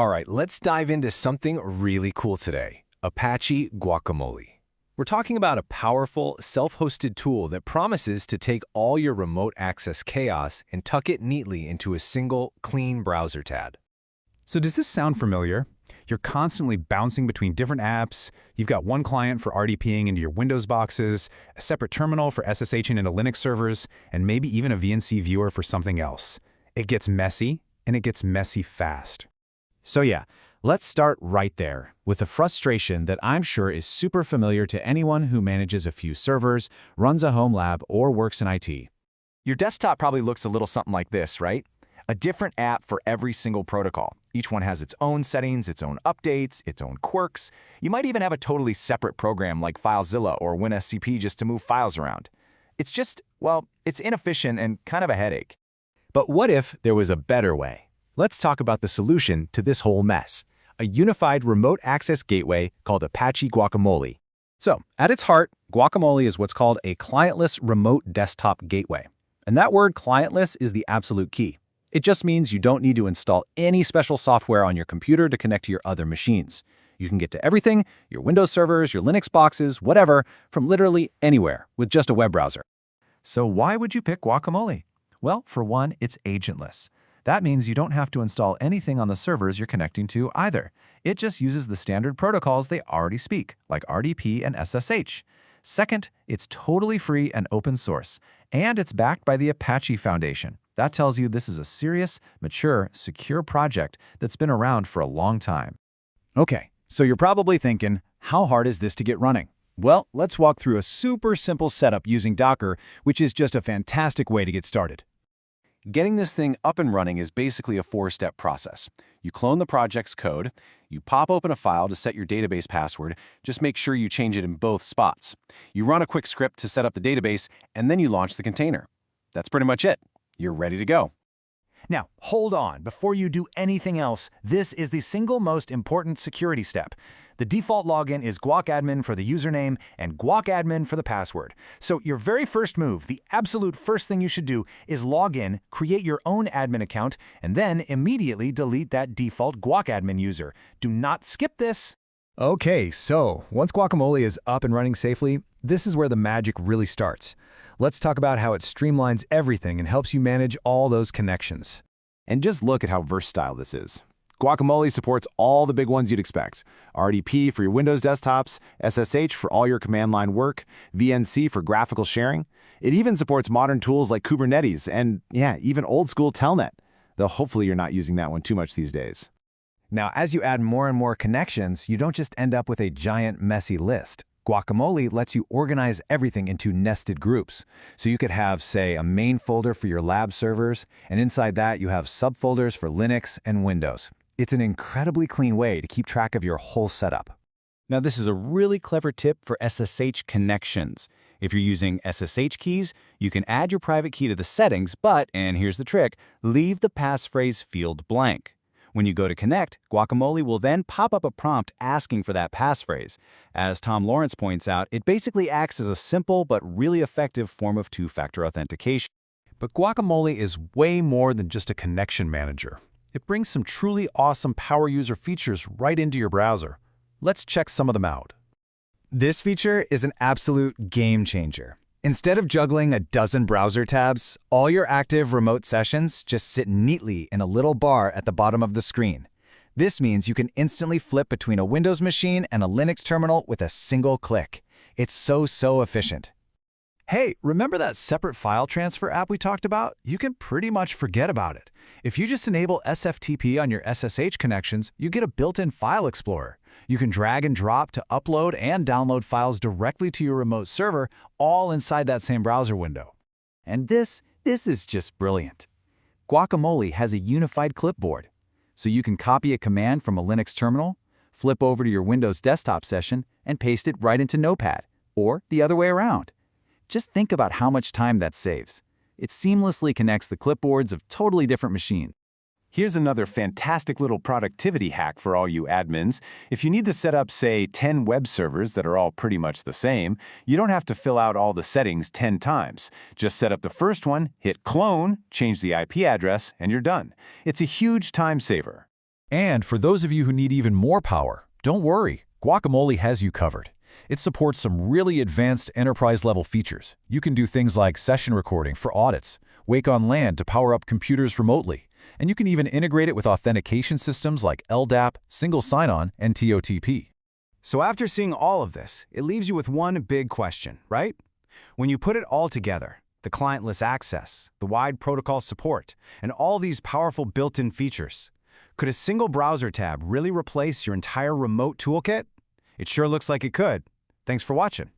All right, let's dive into something really cool today, Apache Guacamole. We're talking about a powerful, self-hosted tool that promises to take all your remote access chaos and tuck it neatly into a single, clean browser tab. So does this sound familiar? You're constantly bouncing between different apps, you've got one client for RDPing into your Windows boxes, a separate terminal for SSHing into Linux servers, and maybe even a VNC viewer for something else. It gets messy, and it gets messy fast. So yeah, let's start right there, with a frustration that I'm sure is super familiar to anyone who manages a few servers, runs a home lab, or works in IT. Your desktop probably looks a little something like this, right? A different app for every single protocol. Each one has its own settings, its own updates, its own quirks. You might even have a totally separate program like FileZilla or WinSCP just to move files around. It's just, well, it's inefficient and kind of a headache. But what if there was a better way? Let's talk about the solution to this whole mess, a unified remote access gateway called Apache Guacamole. So, at its heart, Guacamole is what's called a clientless remote desktop gateway. And that word clientless is the absolute key. It just means you don't need to install any special software on your computer to connect to your other machines. You can get to everything, your Windows servers, your Linux boxes, whatever, from literally anywhere with just a web browser. So why would you pick Guacamole? Well, for one, it's agentless. That means you don't have to install anything on the servers you're connecting to either. It just uses the standard protocols they already speak, like RDP and SSH. Second, it's totally free and open source, and it's backed by the Apache Foundation. That tells you this is a serious, mature, secure project that's been around for a long time. Okay, so you're probably thinking, how hard is this to get running? Well, let's walk through a super simple setup using Docker, which is just a fantastic way to get started. Getting this thing up and running is basically a four-step process. You clone the project's code, you pop open a file to set your database password, just make sure you change it in both spots. You run a quick script to set up the database, and then you launch the container. That's pretty much it. You're ready to go. Now, hold on. Before you do anything else, this is the single most important security step. The default login is guacadmin for the username and guacadmin for the password. So your very first move, the absolute first thing you should do, is log in, create your own admin account, and then immediately delete that default guacadmin user. Do not skip this. Okay, so once Guacamole is up and running safely, this is where the magic really starts. Let's talk about how it streamlines everything and helps you manage all those connections. And just look at how versatile this is. Guacamole supports all the big ones you'd expect. RDP for your Windows desktops, SSH for all your command line work, VNC for graphical sharing. It even supports modern tools like Kubernetes and, yeah, even old school Telnet. Though hopefully you're not using that one too much these days. Now, as you add more and more connections, you don't just end up with a giant, messy list. Guacamole lets you organize everything into nested groups. So you could have, say, a main folder for your lab servers, and inside that you have subfolders for Linux and Windows. It's an incredibly clean way to keep track of your whole setup. Now, this is a really clever tip for SSH connections. If you're using SSH keys, you can add your private key to the settings, but, and here's the trick, leave the passphrase field blank. When you go to connect, Guacamole will then pop up a prompt asking for that passphrase. As Tom Lawrence points out, it basically acts as a simple but really effective form of two-factor authentication. But Guacamole is way more than just a connection manager. It brings some truly awesome power user features right into your browser. Let's check some of them out. This feature is an absolute game changer. Instead of juggling a dozen browser tabs, all your active remote sessions just sit neatly in a little bar at the bottom of the screen. This means you can instantly flip between a Windows machine and a Linux terminal with a single click. It's so efficient. Hey, remember that separate file transfer app we talked about? You can pretty much forget about it. If you just enable SFTP on your SSH connections, you get a built-in file explorer. You can drag and drop to upload and download files directly to your remote server, all inside that same browser window. And this is just brilliant. Guacamole has a unified clipboard, so you can copy a command from a Linux terminal, flip over to your Windows desktop session, and paste it right into Notepad, or the other way around. Just think about how much time that saves. It seamlessly connects the clipboards of totally different machines. Here's another fantastic little productivity hack for all you admins. If you need to set up, say, 10 web servers that are all pretty much the same, you don't have to fill out all the settings 10 times. Just set up the first one, hit clone, change the IP address, and you're done. It's a huge time saver. And for those of you who need even more power, don't worry, Guacamole has you covered. It supports some really advanced enterprise-level features. You can do things like session recording for audits, Wake on LAN to power up computers remotely, and you can even integrate it with authentication systems like LDAP, single sign-on, and TOTP. So after seeing all of this, it leaves you with one big question, right? When you put it all together, the clientless access, the wide protocol support, and all these powerful built-in features, could a single browser tab really replace your entire remote toolkit? It sure looks like it could. Thanks for watching.